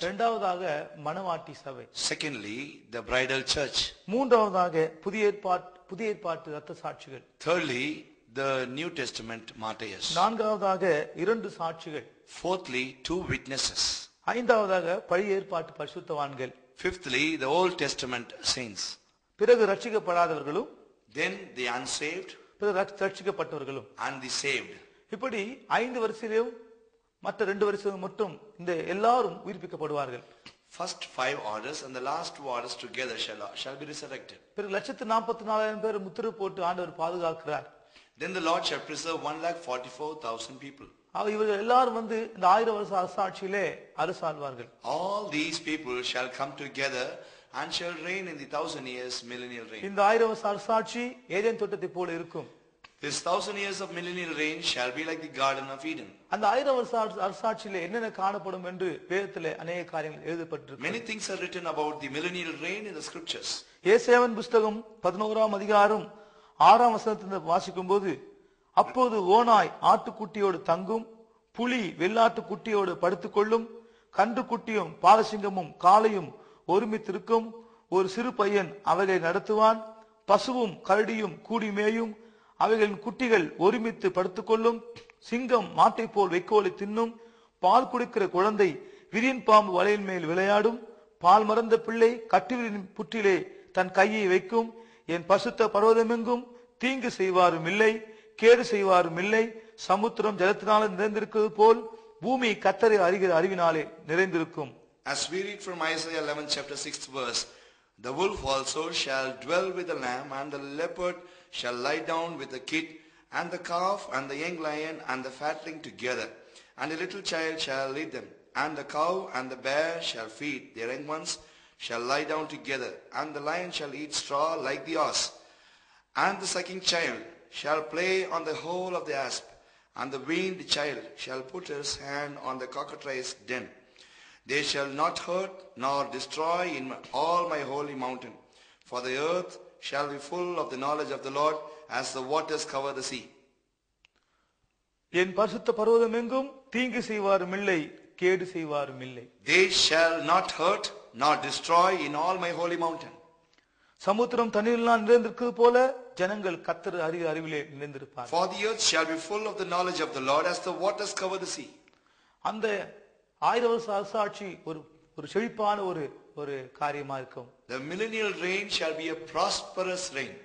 இரண்டாவதாக மணவாட்டி சபை. Secondly, the bridal church. மூன்றாவதாக புதிய ஏற்பாட்டு இரத்த சாட்சிகள். Thirdly, the New Testament martyrs. நான்காவதாக இரண்டு சாட்சிகள். Fourthly, two witnesses. ஐந்தாவதாக பழைய ஏற்பாட்டு பரிசுத்தவான்கள். Fifthly, the Old Testament saints. பிறகு ரட்சிக்கப்படாதவர்களும், Then the unsaved பிறகு ரட்சிக்கப்பட்டவர்களும், and the saved. இப்படி 5 வரிசையிலும் மற்ற 2 வரிசையிலும் மட்டும் இந்த எல்லாரும் உயிர்ப்பிக்கப்படுவார்கள். First 5 orders and the last 2 orders together shall be resurrected. பிறகு 144,000 பேர் முத்திரை போட்டு ஆண்டவர் பாதுகாக்கிறார். Then the Lord shall preserve 144,000 people. இவர்கள் எல்லாரும் வந்து இந்த 1000 வருஷ அரசாட்சியிலே அரசாள்வார்கள். All these people shall come together and shall reign in the 1000 years millennial reign. இந்த 1000 வருஷ அரசாட்சி ஏதேன் தோட்டத்தை போல இருக்கும். This 1000 years of millennial reign shall be like the Garden of Eden. அந்த 1000 வருஷ அரசாட்சியிலே என்னென்ன காணப்படும் என்று வேதத்திலே अनेक காரியங்கள் எழுதப்பட்டிருக்கு. Many things are written about the millennial reign in the scriptures. ஏசாயாவின் புத்தகம் 11ஆம் அதிகாரம் 6ஆம் வசனத்தை வாசிக்கும்போது, அப்போது ஓநாய் ஆட்டுக்குட்டியோடு தங்கும், புலி வெள்ளாட்டுக்குட்டியோடு படுத்துக்கொள்ளும், கன்றுக்குட்டியும் பாலசிங்கமும் காளையும் ஒருமித்திருக்கும், ஒரு சிறு பையன் அவைகளை நடத்துவான், பசுவும் கரடியும் கூடி மேயும், அவைகளின் குட்டிகள் ஒருமித்து படுத்துக்கொள்ளும், சிங்கம் மாட்டை போல் வைக்கோலை தின்னும், பால் குடிக்கிற குழந்தை விரியன் பாம்பு வலையின் மேல் விளையாடும், பால் மறந்த பிள்ளை கட்டுவிரின் புற்றிலே தன் கையை வைக்கும், என் பசுத்த பர்வதமெங்கும் தீங்கு செய்வாரும் இல்லை, கேடு செய்வாரும் இல்லை, சமுத்திரம் ஜலத்தினால நிறைந்திருக்கிறது போல் பூமி கர்த்தரை அறிகிற அறிவினாலே நிறைந்திருக்கும். As we read from Isaiah 11 chapter 6th verse, the wolf also shall dwell with the lamb, and the leopard shall lie down with the kid, and the calf and the young lion and the fatling together, and a little child shall lead them, and the cow and the bear shall feed, their young ones shall lie down together, and the lion shall eat straw like the ox, and the sucking child shall play on the hole of the asp, and the weaned child shall put his hand on the cockatrice den. They shall not hurt nor destroy in all my holy mountain, for the earth shall be full of the knowledge of the Lord as the waters cover the sea. என் பரிசுத்த பர்வதமெங்கும் தீங்கு செய்வாரும் இல்லை, கேடு செய்வாரும் இல்லை. They shall not hurt nor destroy in all my holy mountain. சமுத்திரம் தண்ணீரினால் நிறைந்திருக்கிறது போல ஜனங்கள் கர்த்தர் அறிகிற அறிவிலே நிறைந்திருப்பார்கள். For the earth shall be full of the knowledge of the Lord as the waters cover the sea. அந்த 1000 வருஷ அரசாட்சி ஒரு செழிப்பான ஒரு காரியமா இருக்கும். The millennial reign shall be a prosperous reign.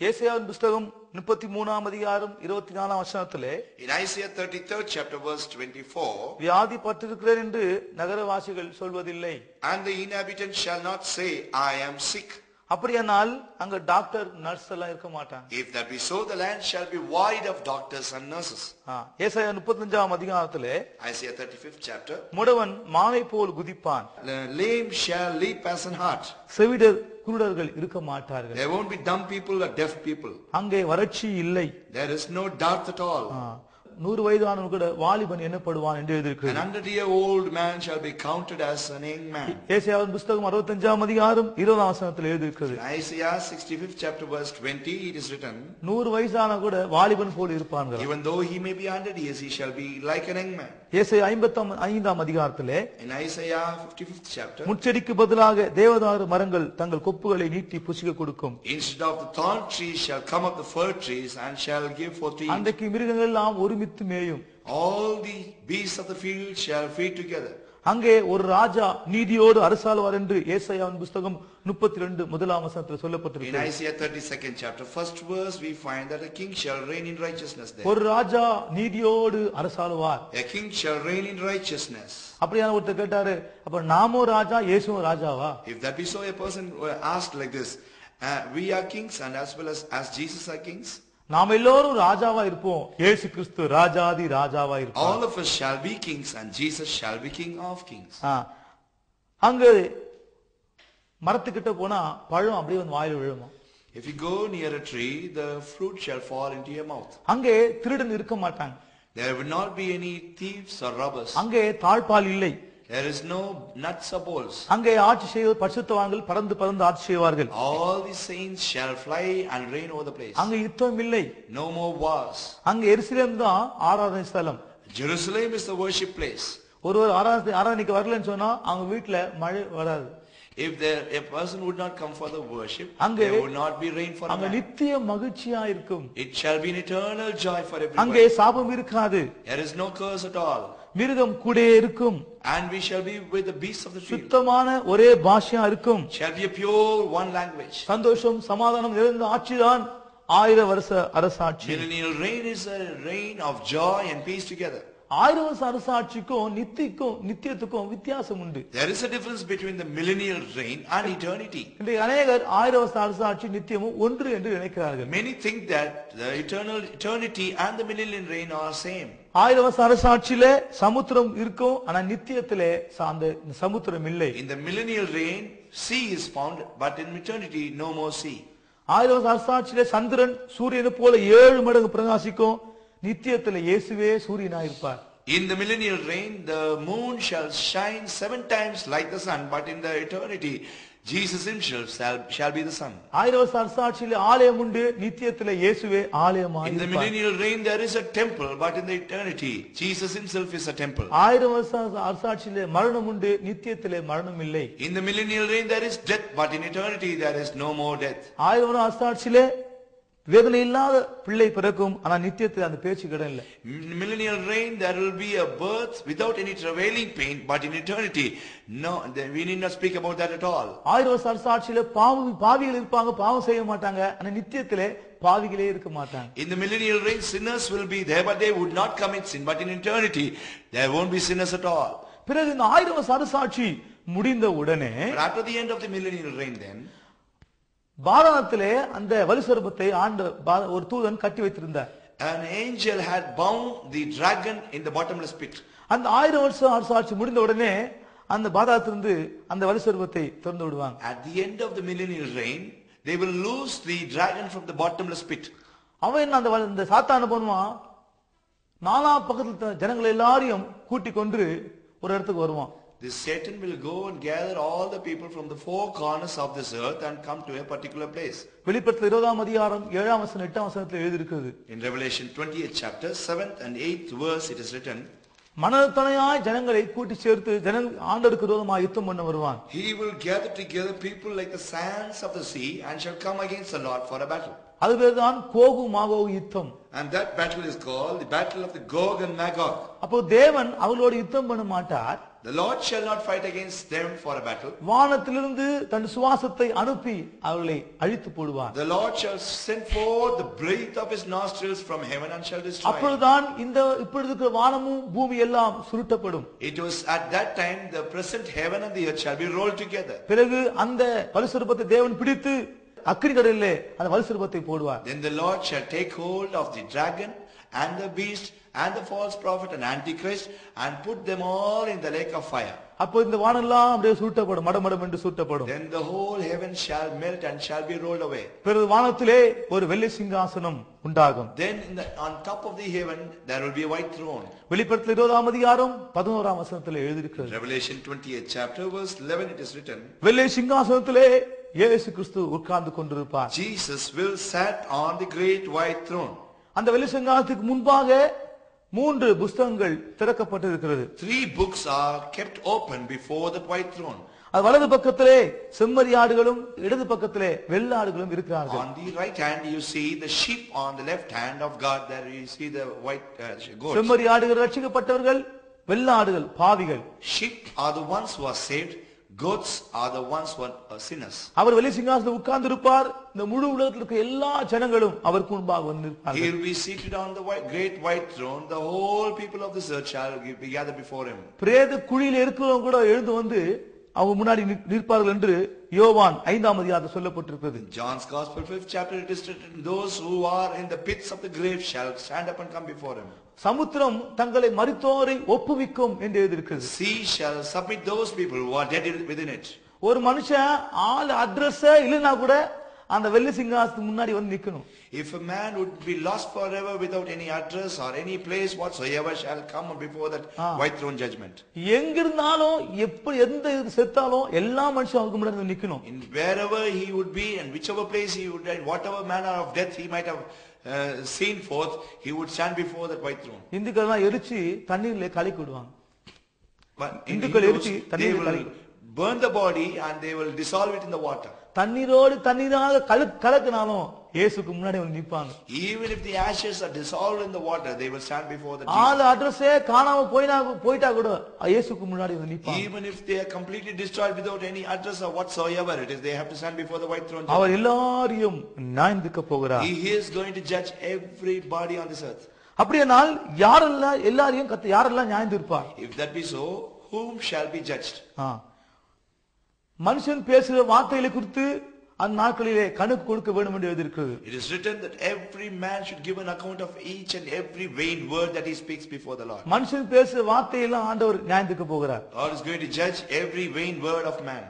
ஏசாயாவின் புத்தகம் 33ஆம் அதிகாரம் 24ஆம் வசனத்திலே, In Isaiah 33rd chapter verse 24, வியாதி பட்டிருக்கிறேன் என்று நகரவாசிகள் சொல்வதில்லை. And the inhabitants shall not say, I am sick. அப்படியானால் அங்க டாக்டர் நர்ஸ் எல்லாம் இருக்க மாட்டாங்க. If that be so, the land shall be void of doctors and nurses. ஏசாயா 35ஆம் அதிகாரத்திலே, Isaiah 35th chapter, முடவன் மானை போல் குதிப்பான், the lame shall leap as an hart. செவிடர் குருடர்கள் இருக்க மாட்டார்கள். There won't be dumb people or deaf people. அங்கே வறட்சி இல்லை. There is no dearth at all. 100 வயதானவன் கூட வாலிபன் என்னப்படுவான் என்று எழுதியிருக்கிறது. An 100-year-old man shall be counted as an young man. ஏசாயாவின் புத்தகம் 65ஆம் அதிகாரம் 20ஆம் வசனத்தில் எழுதியிருக்கிறது. Isaiah 65th chapter verse 20, it is written, 100 வயதான கூட வாலிபன் போல் இருப்பார்கள். Even though he may be 100 years, he shall be like an young man. ஏசாயா 55ஆம் அதிகாரத்திலே, In Isaiah 55th chapter, முட்செடிக்கு பதிலாக தேவதாரு மரங்கள் தங்கள் கொப்புகளை நீட்டி புசிக்க கொடுக்கும். Instead of the thorn trees shall come up the fir trees and shall give forth to eat. அன்றைக்கு மிருகங்கள் எல்லாம் ஒருமித்து மேயும். All the beasts of the field shall feed together. அங்கே ஒரு ராஜா நீதியோடு அரசாளுவார் என்று ஏசாயாவின் புத்தகம் 32 முதலாம் வசனத்தில் சொல்லப்பட்டிருக்கிறது. In Isaiah 32nd chapter, first verse, we find that a king shall reign in righteousness there. ஒரு ராஜா நீதியோடு அரசாளுவார். A king shall reign in righteousness. அப்படியான ஒருத்தர் கேட்டாரு, அப்ப நாமோ ராஜா இயேசுவும் ராஜாவா? If that be so, a person asked like this, we are kings and as well as Jesus are kings. நாம் எல்லோரும் ராஜாவா இருப்போம், இயேசு கிறிஸ்து ராஜாதி ராஜாவா இருப்பார். All of us shall be kings and Jesus shall be king of kings. அங்க மரத்துக்கிட்ட போனா பழம் அப்படியே வந்து வாயில விழுமா. If you go near a tree, the fruit shall fall into your mouth. அங்கே திருடன் இருக்க மாட்டாங்க. There will not be any thieves or robbers. அங்கே தாழ்பால் இல்லை. There is no nuts or bolts. அங்கே ஆட்சி செய்வது பரிசுத்தவான்கள் பறந்து பறந்து ஆட்சி செய்வார்கள். All the saints shall fly and reign over the place. அங்கே யுத்தம் இல்லை. No more wars. அங்கே எருசலேம் தான் ஆராதனை ஸ்தலம். Jerusalem is the worship place. ஒருவர் ஆராதனைக்கு வரலன்னு சொன்னா அவங்க வீட்டுல மழை வராது. If a person would not come for the worship, அங்கே there would not be rain for a அங்க man. நித்திய மகிழ்ச்சியா இருக்கும். It shall be an eternal joy for அங்கே everybody. சாபம் இருக்காது. There is no curse at all. மிருகம் கூடே இருக்கும். And we shall be with the beasts of the field. சுத்தமான ஒரே பாஷையா இருக்கும். Shall be a pure one language. சந்தோஷம் சமாதானம் நிறைந்த ஆட்சிதான் 1000 வருஷ அரசாட்சி. Millennial reign is a reign of joy and peace together. 1000 வருஷ அரசாட்சிக்கும் நித்தியத்துக்கும் வித்தியாசம் உண்டு. There is a difference between the millennial reign and eternity. இன்றைய அநேகர் 1000 வருஷ அரசாட்சி நித்தியமும் ஒன்று என்று நினைக்கிறார்கள். Many think that the eternity and the millennial reign are same. 1000 வருஷ அரசாட்சியிலே சமுத்திரம் இருக்கும், ஆனா நித்தியத்திலே அந்த சமுத்திரம் இல்லை. In the millennial reign, sea is found, but in eternity, no more sea. 1000 வருஷ அரசாட்சியிலே சந்திரன் சூரியனை போல 7 மடங்கு பிரகாசிக்கும். நித்தியத்திலே இயேசுவே சூரியனாய் இருப்பார். In the millennial reign, the moon shall shine 7 times like the sun, but in the eternity, Jesus himself shall be the sun. 1000 வருஷ அரசாட்சியிலே ஆலயம் உண்டு, நித்தியத்திலே இயேசுவே ஆலயமாய் In the இருப்பார். millennial reign, there is a temple, but in the eternity, Jesus himself is a temple. 1000 வருஷ அரசாட்சியிலே மரணம் உண்டு, நித்தியத்திலே மரணம் இல்லை. In the millennial reign, there is death, but in eternity, there is no more death. 1000 வருஷ அரசாட்சியிலே வேதனை இல்லாத பிள்ளை பிறக்கும், ஆனா நித்தியத்தில் அந்த பேச்சு கிடையாது. Millennial reign, there will be a birth without any travailing pain, but in eternity, no, we need not speak about that at all. 1000 வருஷ அரசாட்சியிலே பாவிகள் இருப்பாங்க, பாவம் செய்ய மாட்டாங்க, ஆனா நித்தியத்திலே பாவிகளே இருக்க மாட்டாங்க. In the millennial reign, sinners will be there, but they would not commit sin, but in eternity, there won't be sinners at all. பிறகு இந்த 1000 வருஷ அரசாட்சி முடிந்த உடனே, But after the end of the millennial reign, then பாதாளத்திலே அந்த வலுசர்ப்பத்தை ஒரு தூதன் கட்டி வைத்திருந்தார். an angel had bound the dragon in the bottomless pit. அந்த 1000 வருஷ அரசாட்சி முடிந்த உடனே அந்த பாதாளத்திலிருந்து அந்த வலுசர்ப்பத்தை திறந்து விடுவாங்க. At the end of the millennial reign, they will loose the dragon from the bottomless pit. அவன் அந்த சாத்தான பண்ணுவான், நாலா பக்கத்துல ஜனங்களை எல்லாரையும் கூட்டிக் கொண்டு ஒரு இடத்துக்கு வருவான். This Satan will go and gather all the people from the 4 corners of this earth and come to a particular place. வெளிப்படுத்தல் 20ஆம் அதிகாரம் 7ஆம் வசனம் 8ஆம் வசனத்தில் எழுதியிருக்கிறது. In Revelation 20th chapter 7th and 8th verse it is written, மனத்தனையாய் ஜனங்களை கூட்டி சேர்த்து ஆண்டவருக்கு விரோதமாக யுத்தம் பண்ண வருவான். He will gather together people like the sands of the sea and shall come against the Lord for a battle. அது பேர்தான் கோகு மாகோகு யுத்தம். And that battle is called the battle of the Gog and Magog. அப்போ தேவன் அவளோடு யுத்தம் பண்ண மாட்டார். The Lord shall not fight against them for a battle. வானத்திலிருந்து தன் சுவாசத்தை அனுப்பி அவர்களை அழித்து போடுவார். The Lord shall send forth the breath of his nostrils from heaven and shall destroy. அப்பொழுதுதான் இப்பொழுது இருக்கிற வானமும் பூமி எல்லாம் சுருட்டப்படும். It was at that time the present heaven and the earth shall be rolled together. பிறகு அந்த வலுசர்ப்பத்தை தேவன் பிடித்து அக்கினி கடலிலே அந்த வலுசர்ப்பத்தை போடுவார். Then the Lord shall take hold of the dragon and the beast and the false prophet and antichrist and put them all in the lake of fire. அப்போ இந்த வானெல்லாம் அப்படியே சுருட்டப்படும், மடமடம் என்று சுருட்டப்படும். Then the whole heaven shall melt and shall be rolled away. பிறகு வானத்திலே ஒரு வெள்ளை சிங்காசனம் உண்டாகும். Then on top of the heaven there will be a white throne. வெளிப்படுத்தல் 20ஆம் அதிகாரம் 11ஆம் வசனத்தில் எழுதியிருக்கிறது. Revelation 20th chapter verse 11 it is written, வெள்ளை சிங்காசனத்திலே இயேசு கிறிஸ்து உட்கார்ந்து கொண்டிருப்பார். Jesus will sat on the great white throne. அந்த வெள்ளை சிங்காசனத்துக்கு முன்பாக 3 புத்தகங்கள் திறக்கப்பட்டிருக்கிறது. 3 books are kept open before the white throne. அது வலது பக்கத்திலே செம்மறியாடுகளும் இடது பக்கத்திலே வெள்ளாடுகளும் இருக்கிறார்கள். On the right hand you see the sheep, on the left hand of God there you see the white goats. செம்மறியாடுகள் ரட்சிக்கப்பட்டவர்கள், வெள்ளாடுகள் பாவிகள். Sheep are the ones who are saved, goats are the ones who are sinners. அவர் வெள்ளை சிங்காசனத்தில் உட்கார்ந்து இருப்பார். இந்த முழு உலகத்தில் இருக்க எல்லா ஜனங்களும் அவருக்கு முன்பாக வந்து நிற்பார்கள். He will be seated on the great white throne. The whole people of this earth shall be gathered before him. பிரேத குழியில் இருக்கிறவங்க கூட எழுந்து வந்து அவங்க முன்னாடி நிற்பார்கள் என்று யோவான் 5ஆம் அதிகாரத்தில் சொல்லப்பட்டிருக்கிறது. John's Gospel 5th chapter it is written, those who are in the pits of the grave shall stand up and come before him. சமுத்திரம் தங்களை மரித்தோரை ஒப்புவிக்கும் என்று எழுதியிருக்கிறது. Sea shall submit those people who are dead within it. ஒரு மனுஷன் ஆள் address இல்லைன்னா கூட அந்த வெள்ளை சிங்காசனத்துக்கு முன்னாடி வந்து நிக்கணும். If a man would be lost forever without any address or any place whatsoever shall come before that white throne judgment. எங்க இருந்தாலும் எந்த செத்தாலும் எல்லா மனுஷனும் அவருக்கு முன்னாடி வந்து நிக்கணும். In wherever he would be and whichever place he would die, whatever manner of death he might have seen forth, he would stand before that white throne. இந்துக்கெல்லாம் எரிச்சு தண்ணீர்ல கலக்கி விடுவாங்க. But in இந்துக்கள் Hindus, எரிச்சு they தண்ணீர் will burn the body and they will dissolve it in the water. தண்ணீரோடு தண்ணீராக கலக்கினாலும் இயேசுக்கு முன்னாடி வந்து நிப்பாங்க. Even if the ashes are dissolved in the water, they will stand before the ஆளு அட்ரஸே காணாம போயிட்டா கூட இயேசுக்கு முன்னாடி வந்து நிப்பாங்க. Even if they are completely destroyed without any address or whatsoever it is, they have to stand before the white throne. அவர் எல்லாரையும் நியாயந்துக்க போகிறார். He is going to judge everybody on this earth. அப்படியானால் எல்லாரையும் யாரெல்லாம் நியாயந்திருப்பார்? If that be so, whom shall be judged? மனுஷன் பேசுகிற வார்த்தைகளை குறித்து அந்த நாட்களிலே கணக்கு கொடுக்க வேண்டும் என்று எழுதியிருக்கிறது. It is written that every man should give an account of each and every vain word that he speaks before the Lord. மனுஷன் பேசுகிற வார்த்தையெல்லாம் ஆண்டவர் நியாயந்துக்க போகிறார். God is going to judge every vain word of man.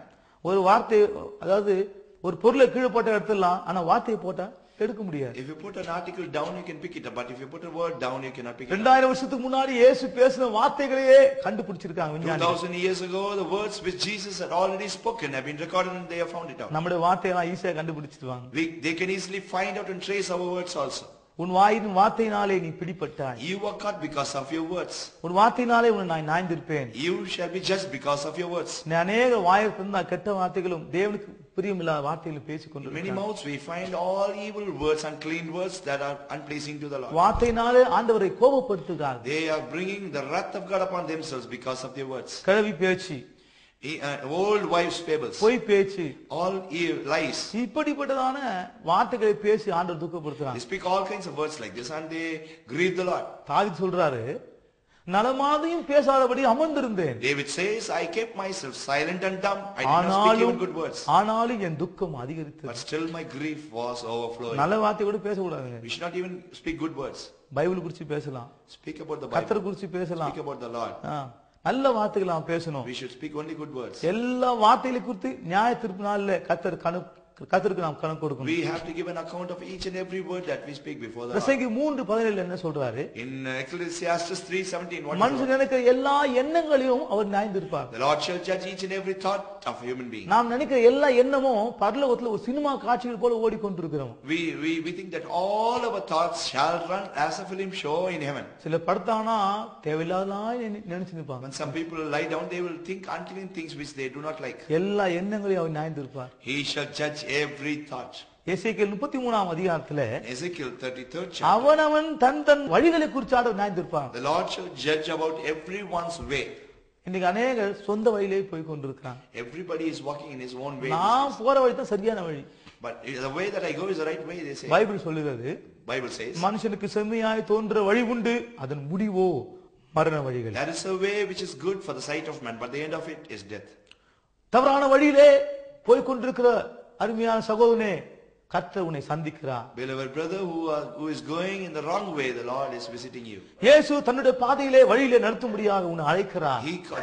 ஒரு வார்த்தை, அதாவது ஒரு பொருளை கீழே போட்ட இடத்துலாம், ஆனா வார்த்தையை போட்டா எடுக்க முடியாது. If you put an article down, you can pick it up, but if you put a word down, you cannot pick it up. 2000 வருஷத்துக்கு முன்னாடி இயேசு பேசின வார்த்தைகளையே கண்டுபிடிச்சிருக்காங்க விஞ்ஞானிகள். 2000 years ago, the words which Jesus had already spoken have been recorded and they have found it out. நம்முடைய வார்த்தையெல்லாம் ஈஸியா கண்டுபிடிச்சிடுவாங்க. They can easily find out and trace our words also. உன் வாயின் வார்த்தையினாலே நீ பிடிபட்டாய். You were caught because of your words. உன் வார்த்தையினாலே உன்னை நான் நியாயந்திருப்பேன். You shall be judged because of your words. நீ अनेक வாயில் தந்த கெட்ட வார்த்தைகளும் தேவனுக்கு பிரியமில்லாத வார்த்தைகளை பேசிக் கொண்டிருக்கிறாய். Many mouths we find all evil words and clean words that are unpleasing to the Lord. வார்த்தையினாலே ஆண்டவரை கோபப்படுத்துகிறார்கள். They are bringing the wrath of God upon themselves because of their words. கழுவி பேச்சு, Old wives' fables, பொய் பேச்சு, all lies. இப்படிப்பட்டதான வார்த்தைகளை பேசி ஆண்டவர் துக்கப்படுத்துறாங்க. They speak all kinds of words like this and they grieve the Lord. தாவீது சொல்றாரு, நலமாதையும் பேசாதபடி அமர்ந்திருந்தேன். David says, I kept myself silent and dumb. I did not speak even good words. ஆனாலும் என் துக்கம் அதிகரித்தது. But still my grief was overflowing. நல்ல வார்த்தை கூட பேசக்கூடாதுங்க. We should not even speak good words. Bible குறித்து பேசலாம், Speak about the Bible. கர்த்தர் குறித்து பேசலாம், Speak about the Lord. நல்ல வார்த்தைகளை நாம் பேசணும். We should speak only good words. எல்லா வார்த்தைகளை குறித்து நியாய தீர்ப்பு நாளிலே கர்த்தருக்கு நாம் கணக்கு கொடுக்கணும். We have to give an account of each and every word that we speak before the Lord. பிரசங்கி 3:17 என்ன சொல்றாரு? In Ecclesiastes 3:17, what மனுஷன் நினைக்கிற எல்லா எண்ணங்களையும் அவர் நியாயந்திருப்பார். the Lord shall judge each and every thought of a human being. நாம் நினைக்கிற எல்லா எண்ணமும் பரலோகத்துல ஒரு சினிமா காட்சிகள் போல ஓடிக்கொண்டிருக்கிறோம். We think that all our thoughts shall run as a film show in heaven. சில படுத்தானா தேவையில்லாதலாம் நினைச்சு நிற்பாங்க. When some people lie down, they will think unclean things which they do not like. எல்லா எண்ணங்களையும் அவர் நியாயந்திருப்பார். He shall judge every thought. எசேக்கியேல் 33 அதிகாரத்திலே Ezekiel 33rd chapter, அவனவன் தன் வழிகளை குறித்து ஆண்டவர் நியாயந்திருப்பார். the Lord shall judge about everyone's way. இன்னைக்கு அநேகர் சொந்த வழியிலே போய் கொண்டிருக்கிறாங்க. Everybody is walking in his own way. நான் போற வழி தான் சரியான வழி. But the way that I go is the right way, they say. Bible சொல்லுகிறது, Bible says, மனுஷனுக்கு செம்மையாய் தோன்ற வழி உண்டு, அதன் முடிவோ மரண வழிகள். there is a way which is good for the sight of man, but the end of it is death. தவறான வழியிலே போய் கொண்டிருக்கிற அருமையான சகோதரனே, கர்த்தர் உன்னை சந்திக்கிறார். Beloved brother who is going in the wrong way, the Lord is visiting you. இயேசு தன்னுடைய பாதையிலே வழியிலே நடத்தும்படியாக உன்னை அழைக்கிறார்.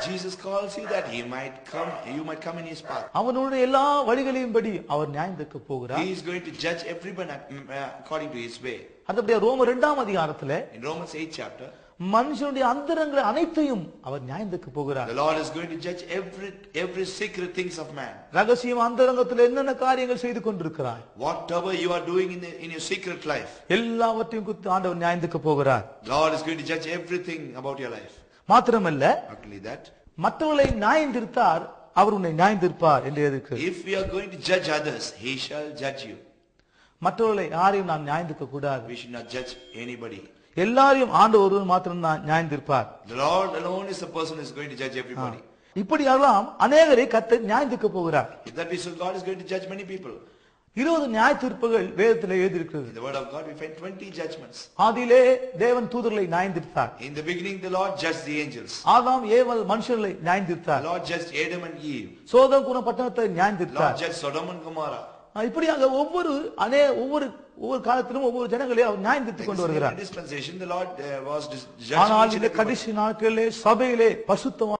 Jesus calls you that you might come in his path. அவனுடைய எல்லா வழிகளையும் படி அவர் நியாயந்திருக்க போகிறார். He is going to judge everyone according to his way. அதுபடியே ரோமர் 2 அதிகாரத்திலே In Romans 8 chapter, மனுஷனுடைய அந்தரங்களை அனைத்தையும் அவர் நியாயந்திருக்க போகிறார். the Lord is going to judge every secret things of man. ரகசியம் அந்தரங்கத்தில் என்னென்ன காரியங்கள் செய்து கொண்டிருக்கிறார், Whatever you are doing in your secret life, எல்லாவற்றையும் குறித்து ஆண்டவர் நியாயந்திருக்க போகிறார். God is going to judge everything about your life. மாத்திரமல்ல, Not only that, மற்றவர்களை நியாயந்திருத்தார், அவர் உன்னை நியாயந்திருப்பார் என்று இருக்கு. if we are going to judge others, he shall judge you. மற்றவர்களை யாரையும் நாம் நியாயந்திருக்க கூடாது. We should not judge anybody. எல்லாரையும் ஆண்டவர் ஒருவர் மாத்திரம் தான் நியாயந்திருப்பார். The Lord alone is the person who is going to judge everybody. இப்படியெல்லாம் அநேகரை கர்த்தர் நியாயந்திருக்க போகிறார். If that be so, God is going to judge many people. 20 நியாய தீர்ப்புகள் வேதத்தில் எழுதியிருக்கிறது. In the word of God we find 20 judgments. ஆதியிலே தேவன் தூதர்களை நியாயந்திருத்தார். In the beginning the Lord judged the angels. ஆதாம் ஏவாள் மனுஷர்களை The நியாயந்திருத்தார். Lord judged Adam and Eve. Sodom குன பட்டணத்தை The நியாயந்திருத்தார். Lord judged Sodom and Gomorrah. இப்படியாக ஒவ்வொரு காலத்திலும் ஒவ்வொரு ஜனங்களை அவர் நியாயந்திருத்துக் கொண்டு வருகிறார். In dispensation the Lord was judging ஆனால் each and இந்த everybody. கடைசி நாட்களிலே சபையிலே பரிசுத்தவான்